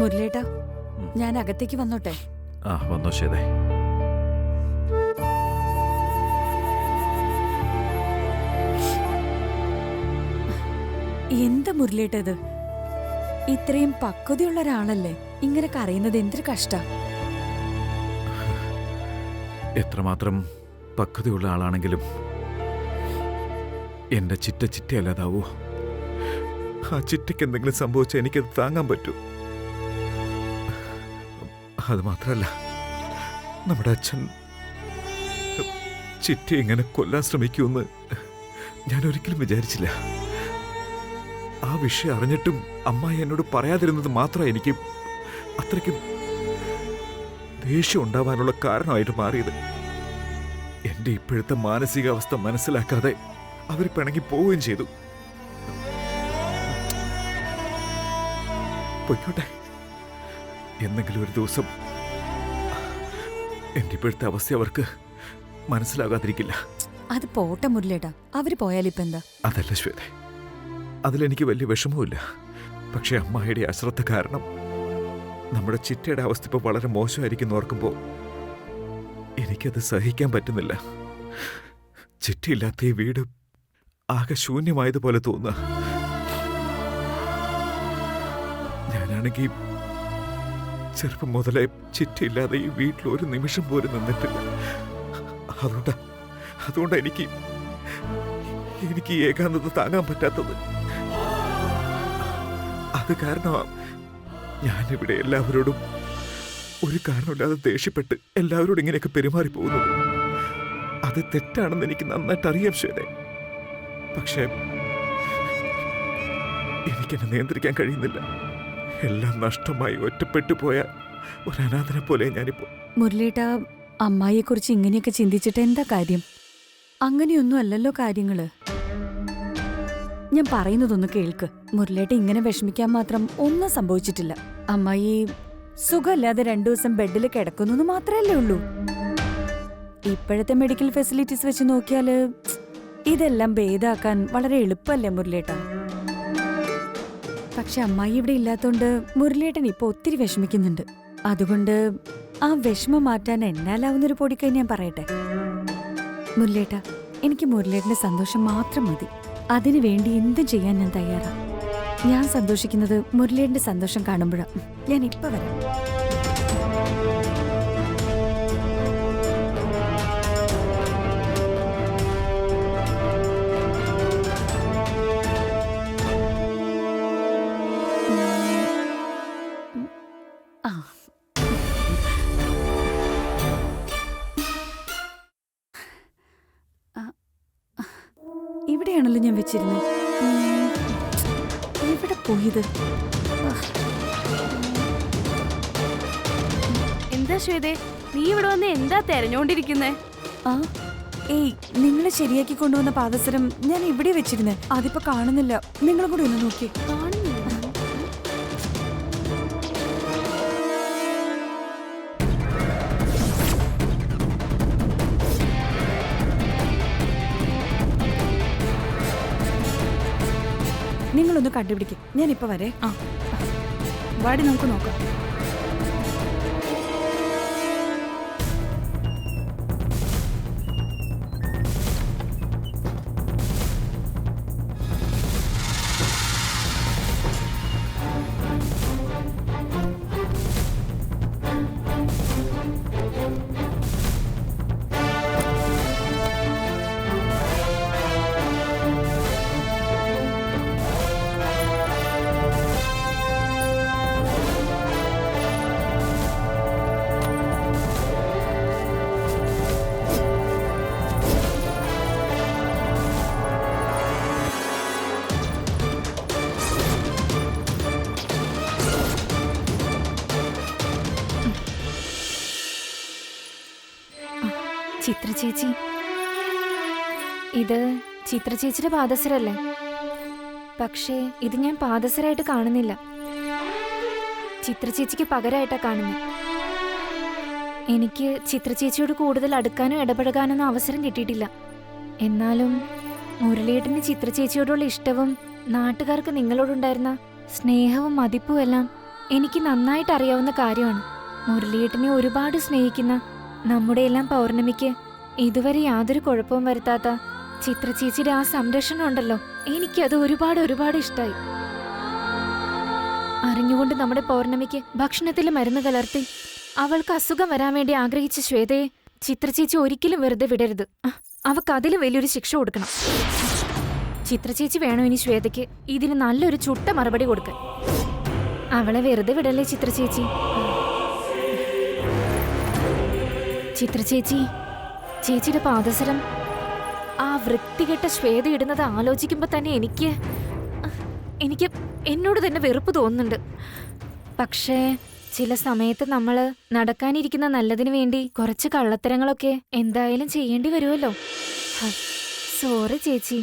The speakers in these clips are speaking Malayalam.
മുരളേട്ടാ, ഞാൻ അകത്തേക്ക് വന്നോട്ടെ? ആ വന്നോ ശരി. എന്താ മുരളേട്ടത്? ഇത്രയും പക്വതയുള്ള ഒരാളല്ലേ ഇങ്ങനെ കരയുന്നത്? എന്തൊരു കഷ്ട. എത്രമാത്രം പക്വതയുള്ള ആളാണെങ്കിലും എന്റെ ചിറ്റ ചിറ്റയല്ലാതാവോ? ആ ചിറ്റയ്ക്ക് എന്തെങ്കിലും സംഭവിച്ചാൽ എനിക്കത് താങ്ങാൻ പറ്റൂ. അത് മാത്രമല്ല, നമ്മുടെ അച്ഛൻ ചിറ്റ ഇങ്ങനെ കൊല്ലാൻ ശ്രമിക്കുമെന്ന് ഞാൻ ഒരിക്കലും വിചാരിച്ചില്ല. ആ വിഷയം അറിഞ്ഞിട്ടും അമ്മായി എന്നോട് പറയാതിരുന്നത് മാത്രമാണ് എനിക്ക് അത്രയ്ക്കും ദേഷ്യം ഉണ്ടാവാനുള്ള കാരണമായിട്ട് മാറിയത്. എന്റെ ഇപ്പോഴത്തെ മാനസികാവസ്ഥ മനസ്സിലാക്കാതെ അവർ പിണങ്ങി പോവുകയും ചെയ്തു. പൊയ്ക്കോട്ടെ, എന്നെങ്കിലും ഒരു ദിവസം എന്റെ ഇപ്പോഴത്തെ അവസ്ഥ അവർക്ക് മനസ്സിലാകാതിരിക്കില്ല. അത് പോട്ടെ മുരളേട്ടാ, അവര് പോയാലിപ്പോ എന്താ? അതല്ല ശ്വേത, അതിലെനിക്ക് വലിയ വിഷമവുമില്ല. പക്ഷെ അമ്മായിയുടെ അശ്രദ്ധ കാരണം നമ്മുടെ ചിറ്റയുടെ അവസ്ഥ ഇപ്പോൾ വളരെ മോശമായിരിക്കും ഓർക്കുമ്പോൾ എനിക്കത് സഹിക്കാൻ പറ്റുന്നില്ല. ചിറ്റയില്ലാത്ത ഈ വീട് ആകെ ശൂന്യമായതുപോലെ തോന്നുക. ഞാനാണെങ്കിൽ ചെറുപ്പം മുതലേ ചിറ്റയില്ലാതെ ഈ വീട്ടിൽ ഒരു നിമിഷം പോലും നിന്നിട്ടില്ല. അതുകൊണ്ടാ എനിക്ക് ഈ ഏകാന്തത താങ്ങാൻ പറ്റാത്തത്. അത് കാരണമാ ഞാനിവിടെ എല്ലാവരോടും ഒരു കാരണമില്ലാതെ ദേഷ്യപ്പെട്ട് എല്ലാവരോടും ഇങ്ങനെയൊക്കെ പെരുമാറി പോകുന്നത്. അത് തെറ്റാണെന്ന് എനിക്ക് നന്നായിട്ട് അറിയാം ശ്വേതേ. പക്ഷേ എനിക്കെന്നെ നിയന്ത്രിക്കാൻ കഴിയുന്നില്ല. എല്ലാം നഷ്ടമായി ഒറ്റപ്പെട്ടു പോയ ഒരു അനാഥനെ പോലെ ഞാനിപ്പോ. മുരളേട്ടാ, അമ്മായിയെക്കുറിച്ച് ഇങ്ങനെയൊക്കെ ചിന്തിച്ചിട്ട് എന്താ കാര്യം? അങ്ങനെയൊന്നും അല്ലല്ലോ കാര്യങ്ങള്. ഞാൻ പറയുന്നതൊന്ന് കേൾക്ക്. മുരളേട്ട ഇങ്ങനെ വിഷമിക്കാൻ മാത്രം ഒന്നും സംഭവിച്ചിട്ടില്ല. അമ്മായി സുഖമില്ലാതെ 2 ദിവസം ബെഡിൽ കിടക്കുന്നു മാത്രല്ലേ ഉള്ളൂ. ഇപ്പോഴത്തെ മെഡിക്കൽ ഫെസിലിറ്റീസ് വെച്ച് നോക്കിയാല് ഇതെല്ലാം ഭേദാക്കാൻ വളരെ എളുപ്പല്ലേ മുരളേട്ട? പക്ഷെ അമ്മായി ഇവിടെ ഇല്ലാത്തോണ്ട് മുരളേട്ടൻ ഇപ്പൊ ഒത്തിരി വിഷമിക്കുന്നുണ്ട്. അതുകൊണ്ട് ആ വിഷമം മാറ്റാൻ എന്നാലാവുന്നൊരു പൊടിക്കൈ ഞാൻ പറയട്ടെ. മുരളേട്ട, എനിക്ക് മുരളേട്ടന്റെ സന്തോഷം മാത്രം മതി. അതിനു വേണ്ടി എന്തും ചെയ്യാൻ ഞാൻ തയ്യാറാ. ഞാൻ സന്തോഷിക്കുന്നത് മുരളേട്ടന്റെ സന്തോഷം കാണുമ്പോഴാ. ഞാൻ ഇപ്പൊ വരാം. ഇവിടെയാണല്ലോ ഞാൻ വെച്ചിരുന്നത്. എവിടെ പോയത്? എന്താ ശ്വേതേ, നീ ഇവിടെ വന്ന് എന്താ തെരഞ്ഞോണ്ടിരിക്കുന്നേ? ഏയ്, നിങ്ങൾ ശരിയാക്കി കൊണ്ടുവന്ന പാദസരം ഞാൻ ഇവിടെ വെച്ചിരുന്നേ. അതിപ്പോ കാണുന്നില്ല. നിങ്ങളും കൂടി ഒന്ന് നോക്കി. കാണുന്നില്ല. നിങ്ങളൊന്ന് കണ്ടുപിടിക്കും. ഞാനിപ്പോ വരെ. വാടി, നമുക്ക് നോക്കാം. ചിത്ര ചേച്ചി, ഇത് ചിത്ര ചേച്ചിയുടെ പാദസരല്ലേ? പക്ഷേ ഇത് ഞാൻ പാദസരായിട്ട് കാണുന്നില്ല. ചിത്ര ചേച്ചിക്ക് പകരമായിട്ടാ കാണുന്നത്. എനിക്ക് ചിത്ര ചേച്ചിയോട് കൂടുതൽ അടുക്കാനോ ഇടപഴകാനൊന്നും അവസരം കിട്ടിയിട്ടില്ല. എന്നാലും മുരളിയേട്ടന് ചിത്ര ചേച്ചിയോടുള്ള ഇഷ്ടവും നാട്ടുകാർക്ക് നിങ്ങളോടുണ്ടായിരുന്ന സ്നേഹവും മതിപ്പും എല്ലാം എനിക്ക് നന്നായിട്ട് അറിയാവുന്ന കാര്യമാണ്. മുരളിയേട്ടനെ ഒരുപാട് സ്നേഹിക്കുന്ന നമ്മുടെ എല്ലാം പൗർണമിക്ക് ഇതുവരെ യാതൊരു കുഴപ്പവും വരുത്താത്ത ചിത്ര ചേച്ചിയുടെ ആ സംരക്ഷണം ഉണ്ടല്ലോ, എനിക്കത് ഒരുപാട് ഇഷ്ടായി. അറിഞ്ഞുകൊണ്ട് നമ്മുടെ പൗർണമിക്ക് ഭക്ഷണത്തിൽ മരുന്ന് കലർത്തി അവൾക്ക് അസുഖം വരാൻ വേണ്ടി ആഗ്രഹിച്ച ശ്വേതയെ ചിത്ര ചേച്ചി ഒരിക്കലും വെറുതെ വിടരുത്. അവൾക്ക് അതിലും വലിയൊരു ശിക്ഷ കൊടുക്കണം. ചിത്ര ചേച്ചി വേണോ ഇനി ശ്വേതയ്ക്ക് ഇതിന് നല്ലൊരു ചുട്ട മറുപടി കൊടുക്കാൻ. അവളെ വെറുതെ വിടല്ലേ ചിത്ര ചേച്ചി. ചിത്ര ചേച്ചി, ചേച്ചിയുടെ പാദസരം ആ വൃത്തികെട്ട ശ്വേത ഇടുന്നത് ആലോചിക്കുമ്പോ തന്നെ എനിക്ക് എന്നോട് തന്നെ വെറുപ്പ് തോന്നുന്നുണ്ട്. പക്ഷേ ചില സമയത്ത് നമ്മള് നടക്കാനിരിക്കുന്ന നല്ലതിനു വേണ്ടി കുറച്ച് കള്ളത്തരങ്ങളൊക്കെ എന്തായാലും ചെയ്യേണ്ടി വരുമല്ലോ. സോറി ചേച്ചി.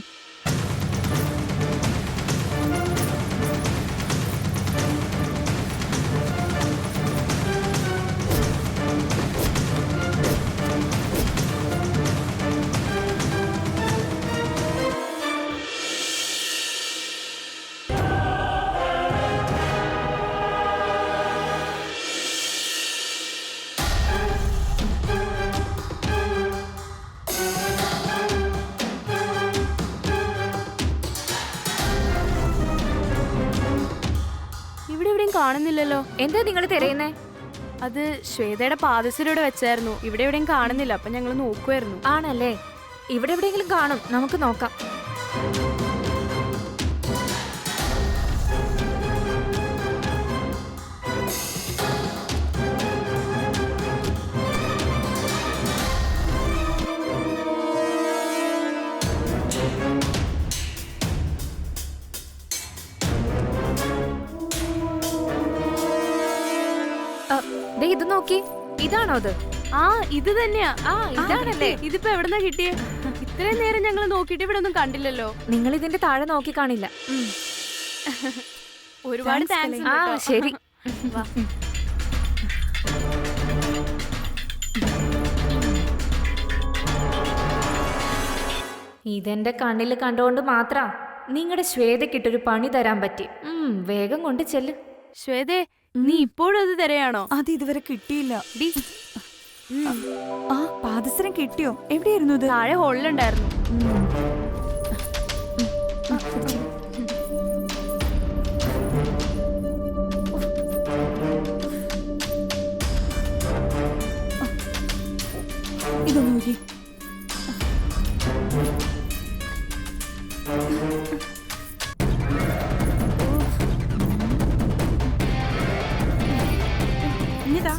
ഇവിടെ എവിടെയും കാണുന്നില്ലല്ലോ. എന്താ നിങ്ങൾ തിരയുന്നേ? അത് ശ്വേതയുടെ പാദസരം ഇവിടെ വെച്ചായിരുന്നു. ഇവിടെ എവിടെയും കാണുന്നില്ല, അപ്പൊ ഞങ്ങൾ നോക്കുമായിരുന്നു. ആണല്ലേ, ഇവിടെ എവിടെയെങ്കിലും കാണും, നമുക്ക് നോക്കാം. ദേ ഇത് നോക്കി, ഇതാണോ അത്? ആ ഇത് തന്നെയാ. ആ ഇതാണല്ലേ. ഇതിപ്പോ എവിടെന്നാ കിട്ടിയേ? ഇത്രയും നേരം ഞങ്ങൾ നോക്കിയിട്ട് ഇവിടെ ഒന്നും കണ്ടില്ലല്ലോ. നിങ്ങൾ ഇതിന്റെ താഴെ നോക്കി കാണില്ല. ഒരുപാട് താങ്ക്സ്. ആ ശരി. ഇതെന്റെ കണ്ണിൽ കണ്ടുകൊണ്ട് മാത്രാ നിങ്ങളുടെ ശ്വേതക്കിട്ടൊരു പണി തരാൻ പറ്റി. വേഗം കൊണ്ട് ചെല്ല്. ശ്വേതേ, നീ ഇപ്പോഴും അത് തരയാണോ? അത് ഇതുവരെ കിട്ടിയില്ല. ആ പാദസരം കിട്ടിയോ? എവിടെയായിരുന്നു ഇത്? താഴെ ഹോളിലുണ്ടായിരുന്നു. ഇതൊന്നു നോക്കി. ഇനിതാ.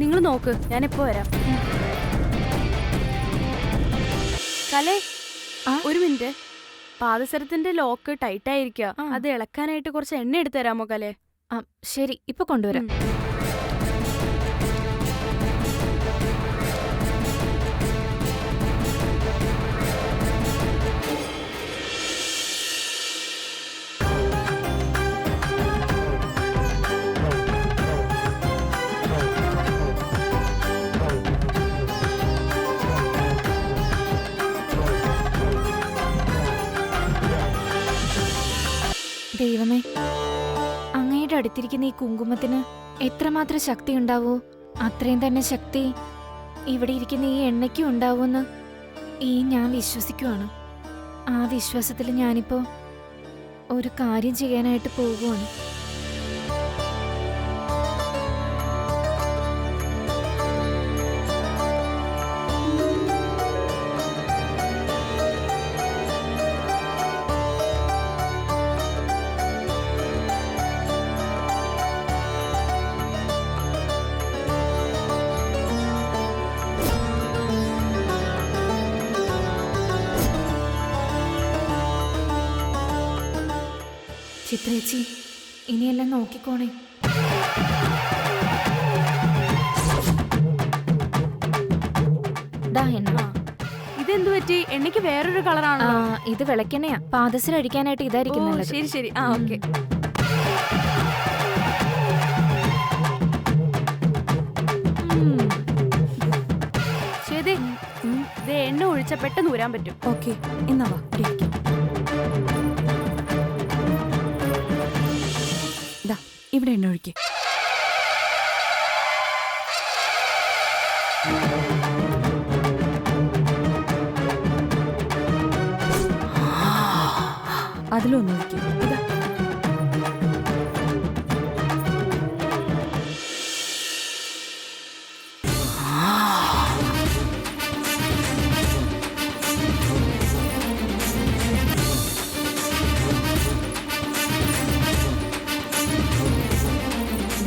നിങ്ങൾ നോക്ക്, ഞാൻ ഇപ്പൊ വരാം. കലേ, ഒരു മിനിറ്റ്. പാദസരത്തിന്റെ ലോക്ക് ടൈറ്റ് ആയിരിക്കുക. അത് ഇളക്കാനായിട്ട് കുറച്ച് എണ്ണ എടുത്തു തരാമോ കലേ? ശരി, ഇപ്പൊ കൊണ്ടുവരാം. ദൈവമേ, അങ്ങയുടെ അടുത്തിരിക്കുന്ന ഈ കുങ്കുമത്തിന് എത്രമാത്രം ശക്തി ഉണ്ടാവോ അത്രയും തന്നെ ശക്തി ഇവിടെ ഇരിക്കുന്ന ഈ എണ്ണയ്ക്കും ഉണ്ടാവുമെന്ന് ഞാൻ വിശ്വസിക്കുവാണ്. ആ വിശ്വാസത്തിൽ ഞാനിപ്പോ ഒരു കാര്യം ചെയ്യാനായിട്ട് പോകുവാണ്. ചിത്രേച്ചി, ഇനിയെല്ലാം നോക്കിക്കോണേ. ഇതെന്തു പറ്റി? എണ്ണയ്ക്ക് വേറൊരു കളറാണോ? ഇത് വിളക്കെണ്ണയാ. പാദസരം അടിക്കാനായിട്ട് ഇതായിരിക്കും നല്ലത്. ശരി ശരി. ആ ഓക്കെ. ശ്വേതേ, ദേ എണ്ണ ഒഴിച്ച പെട്ടെന്ന് ഊരാൻ പറ്റും. ഓക്കെ, എന്നാ വാ, ഇവിടെ ഇരിക്ക്. ദാ, ഇവിടെ എണ്ണ ഒഴിക്ക്. അതിലൊന്നും ഒഴിക്കും. ഇതാ.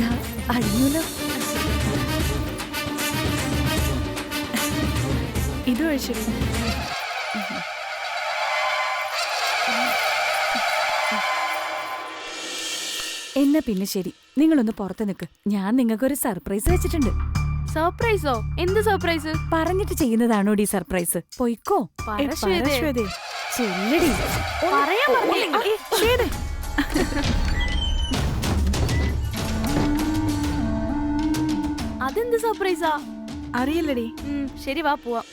ദാ, അഴിഞ്ഞൂലോ. ഇത് ഒഴിച്ചിരുന്നു. എന്നാ പിന്നെ ശരി, നിങ്ങളൊന്ന് പുറത്ത് നിൽക്ക്. ഞാൻ നിങ്ങൾക്കൊരു സർപ്രൈസ് വെച്ചിട്ടുണ്ട്. സർപ്രൈസോ? എന്ത് സർപ്രൈസ്? പറഞ്ഞിട്ട് ചെയ്യുന്നതാണോ ഈ സർപ്രൈസ്? പൊയ്ക്കോ. പറ ശ്വേതേ. ചെല്ലടി. പറയാൻ പറഞ്ഞില്ലേ? അതെന്ത് സർപ്രൈസാ? അറിയില്ലടി. ശരി, വാ പോവാം.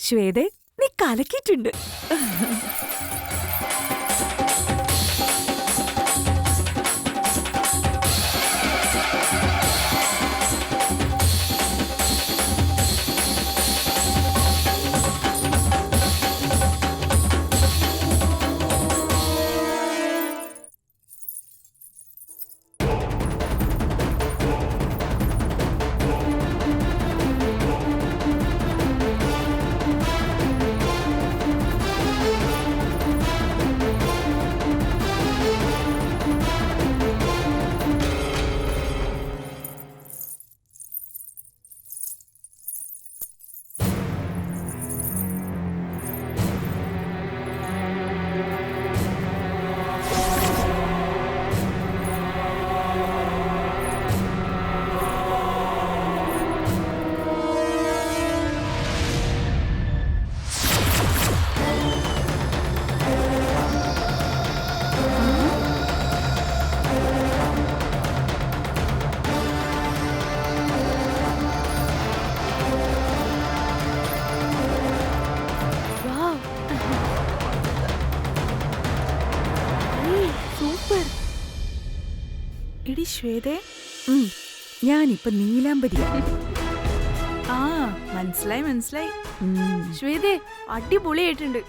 ശ്വേതേ, നീ കലക്കിയിട്ടുണ്ട്. എടി ശ്വേതേ, ഞാനിപ്പൊ നീലാംബരിയാ. ആ മനസ്സിലായി മനസ്സിലായി. ശ്വേതേ, അടിപൊളിയായിട്ടുണ്ട്.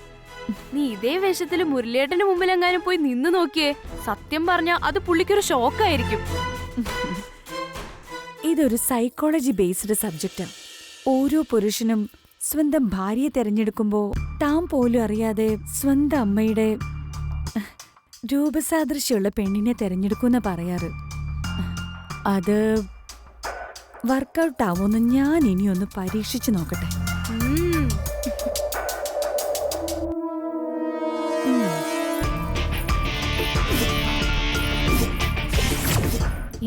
നീ ഇതേ വേഷത്തില് മുരളിയേട്ടന്റെ മുമ്പിലെങ്ങാനും പോയി നിന്ന് നോക്കിയേ. സത്യം പറഞ്ഞാ അത് പുള്ളിക്കൊരു ഷോക്കായിരിക്കും. ഇതൊരു സൈക്കോളജി ബേസ്ഡ് സബ്ജക്റ്റാ. ഓരോ പുരുഷനും സ്വന്തം ഭാര്യയെ തെരഞ്ഞെടുക്കുമ്പോ താൻ പോലും അറിയാതെ സ്വന്തം അമ്മയുടെ രൂപസാദൃശ്യമുള്ള പെണ്ണിനെ തെരഞ്ഞെടുക്കുന്ന പറയാറ്. അത് വർക്കൗട്ട് ആവുമെന്ന് ഞാൻ ഇനിയൊന്ന് പരീക്ഷിച്ചു നോക്കട്ടെ.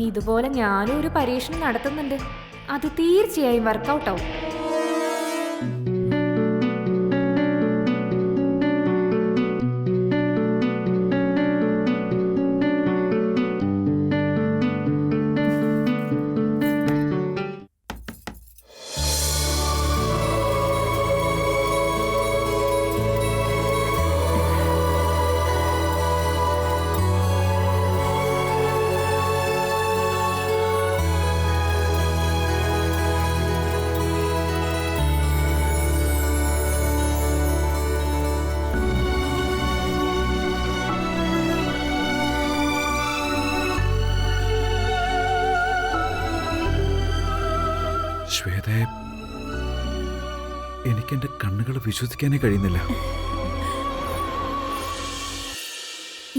ഇതുപോലെ ഞാനും ഒരു പരീക്ഷണം നടത്തുന്നുണ്ട്. അത് തീർച്ചയായും വർക്കൗട്ട് ആവും. ശ്വേതയെ എനിക്കെന്റെ കണ്ണുകൾ വിശ്വസിക്കാനേ കഴിയുന്നില്ല.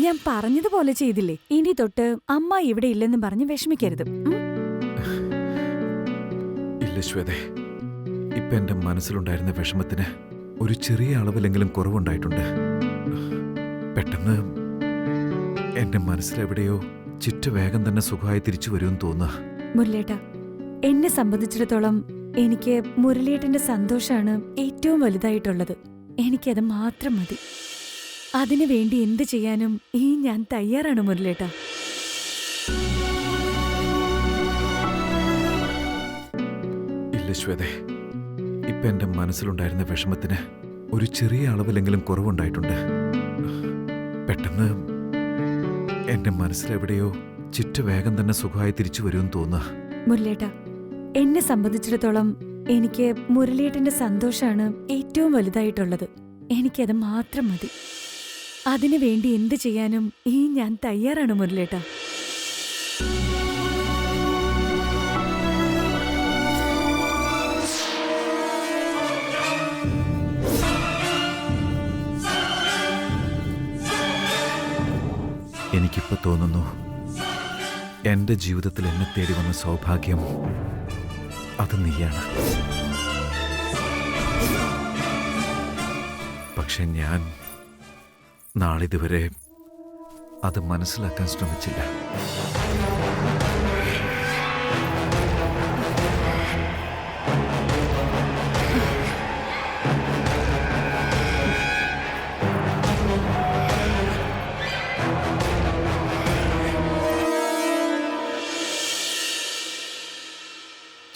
ഞാൻ പറഞ്ഞതുപോലെ ചെയ്തില്ലേ? ഇനി തൊട്ട് അമ്മ ഇവിടെ ഇല്ലെന്ന് പറഞ്ഞ് വിഷമിക്കരുത്. ഇല്ല ശ്വേതേ, ഇപ്പൊ എന്റെ മനസ്സിലുണ്ടായിരുന്ന വിഷമത്തിന് ഒരു ചെറിയ അളവിലെങ്കിലും കുറവുണ്ടായിട്ടുണ്ട്. പെട്ടെന്ന് എന്റെ മനസ്സിലെവിടെയോ ചിറ്റ വേഗം തന്നെ സുഖമായി തിരിച്ചു വരുമെന്ന് തോന്നുക. മുരളേട്ട, എന്നെ സംബന്ധിച്ചിടത്തോളം എനിക്ക് മുരളിയേട്ടന്റെ സന്തോഷാണ് ഏറ്റവും വലുതായിട്ടുള്ളത്. എനിക്കത് മാത്രം മതി. അതിനു വേണ്ടി എന്ത് ചെയ്യാനും ഞാൻ തയ്യാറാണ് മുരളേട്ട. ഇല്ല ശ്വേതേ, ഇപ്പൊ എന്റെ മനസ്സിലുണ്ടായിരുന്ന വിഷമത്തിന് ഒരു ചെറിയ അളവിലെങ്കിലും കുറവുണ്ടായിട്ടുണ്ട്. പെട്ടെന്ന് എന്റെ മനസ്സിലെവിടെയോ ചിറ്റ വേഗം തന്നെ സുഖമായി തിരിച്ചു വരുമെന്ന് തോന്നുക. മുരളേട്ട, എന്നെ സംബന്ധിച്ചിടത്തോളം എനിക്ക് മുരളിയേട്ടന്റെ സന്തോഷാണ് ഏറ്റവും വലുതായിട്ടുള്ളത്. എനിക്കത് മാത്രം മതി. അതിനു വേണ്ടി എന്ത് ചെയ്യാനും ഞാൻ തയ്യാറാണ് മുരളേട്ട. എനിക്കിപ്പോ തോന്നുന്നു എന്റെ ജീവിതത്തിൽ എന്നെ തേടി വന്ന സൗഭാഗ്യം അത് നീയാണ്. പക്ഷെ ഞാൻ നാളിതുവരെ അത് മനസ്സിലാക്കാൻ ശ്രമിച്ചില്ല.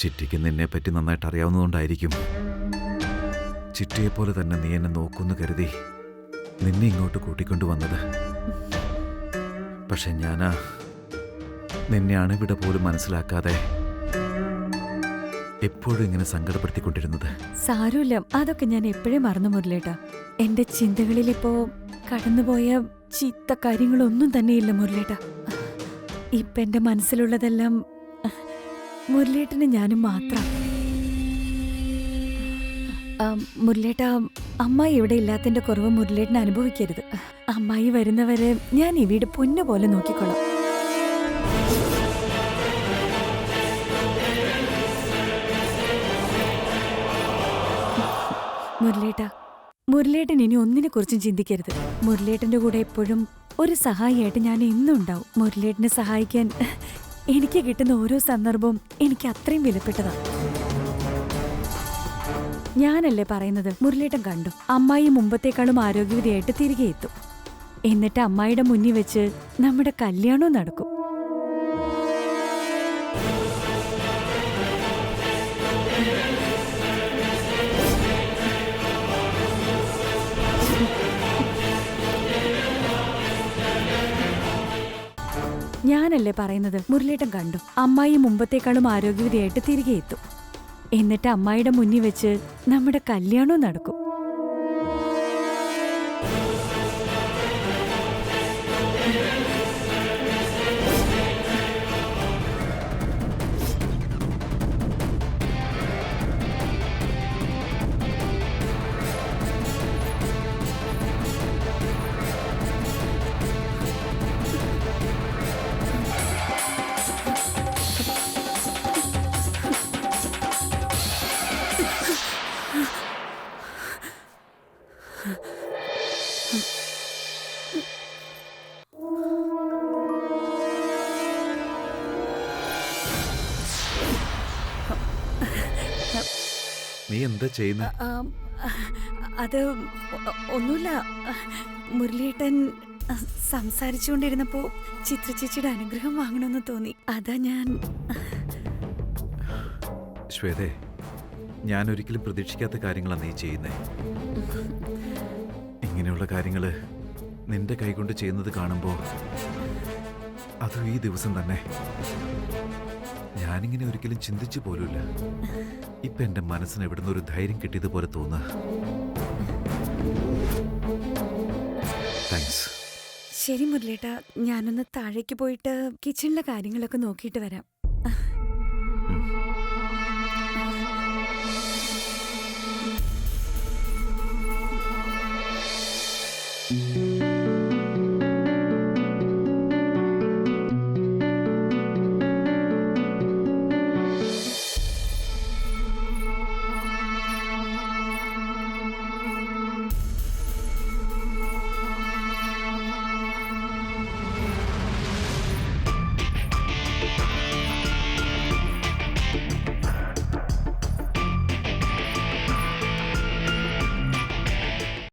ചിറ്റിക്ക് നിന്നെപ്പറ്റി നന്നായിട്ട് അറിയാവുന്നതുകൊണ്ടായിരിക്കും ചിറ്റയെപ്പോലെ തന്നെ നീ എന്നെ നോക്കുമെന്ന് കരുതി നിന്നെ ഇങ്ങോട്ട് കൂട്ടിക്കൊണ്ടുവന്നത്. പക്ഷെ ഞാനാ നിന്നെ അണുവിട പോലും മനസ്സിലാക്കാതെ എപ്പോഴും ഇങ്ങനെ സങ്കടപ്പെടുത്തിക്കൊണ്ടിരുന്നത്. സാരമില്ല, അതൊക്കെ ഞാൻ എപ്പോഴേ മറന്നു മുരളേട്ട. എന്റെ ചിന്തകളിലിപ്പോ കടന്നുപോയ ചീത്ത കാര്യങ്ങളൊന്നും തന്നെയില്ല മുരളേട്ട. ഇപ്പൊ എന്റെ മനസ്സിലുള്ളതെല്ലാം മുരളേട്ടന് ഞാനും മാത്രം. മുരളേട്ട, അമ്മായി ഇവിടെ ഇല്ലാത്തതിന്റെ കുറവ് മുരളേട്ടന് അനുഭവിക്കരുത്. അമ്മായി വരുന്നവരെ ഞാൻ ഈ വീട് പൊന്നു പോലെ നോക്കിക്കൊള്ളാം. മുരളേട്ടൻ ഇനി ഒന്നിനെ കുറിച്ചും ചിന്തിക്കരുത്. മുരളേട്ടന്റെ കൂടെ എപ്പോഴും ഒരു സഹായിയായിട്ട് ഞാൻ എന്നും ഉണ്ടാവും. മുരളേട്ടനെ സഹായിക്കാൻ എനിക്ക് കിട്ടുന്ന ഓരോ സന്ദർഭവും എനിക്ക് അത്രയും വിലപ്പെട്ടതാണ്. ഞാനല്ലേ പറയുന്നത്, മുരളേട്ടൻ കണ്ടു അമ്മായി മുമ്പത്തേക്കാളും ആരോഗ്യവതിയായിട്ട് തിരികെ എത്തും. എന്നിട്ട് അമ്മായിയുടെ മുന്നിൽ വെച്ച് നമ്മുടെ കല്യാണവും നടക്കും. ഞാനല്ലേ പറയുന്നത്, മുരളേട്ടൻ കണ്ടു അമ്മായി മുമ്പത്തേക്കാളും ആരോഗ്യവതിയായിട്ട് തിരികെ എത്തും. എന്നിട്ട് അമ്മായിയുടെ മുന്നിൽ വെച്ച് നമ്മുടെ കല്യാണവും നടക്കും. നീ എന്താ ചെയ്യുന്ന? അത് ഒന്നുമില്ല. മുരളിയേട്ടൻ സംസാരിച്ചുകൊണ്ടിരുന്നപ്പോ ചിത്രചേച്ചിയുടെ അനുഗ്രഹം വാങ്ങണമെന്ന് തോന്നി. അതാ ഞാൻ. ശ്വേതേ, ഞാൻ ഒരിക്കലും പ്രതീക്ഷിക്കാത്ത കാര്യങ്ങളാണ് നീ ചെയ്യുന്നേ. ഇങ്ങനെയുള്ള കാര്യങ്ങള് നിന്റെ കൈകൊണ്ട് ചെയ്യുന്നത് കാണുമ്പോ, അതും ഈ ദിവസം തന്നെ, ഞാനിങ്ങനെ ഒരിക്കലും ചിന്തിച്ചു പോലുമില്ല. ഇപ്പൊ എന്റെ മനസ്സിന് എവിടുന്ന് ഒരു ധൈര്യം കിട്ടിയതുപോലെ തോന്നുക. താങ്ക്സ്. ശരി മുരളിയേട്ട, ഞാനൊന്ന് താഴേക്ക് പോയിട്ട് കിച്ചണിലെ കാര്യങ്ങളൊക്കെ നോക്കിയിട്ട് വരാം.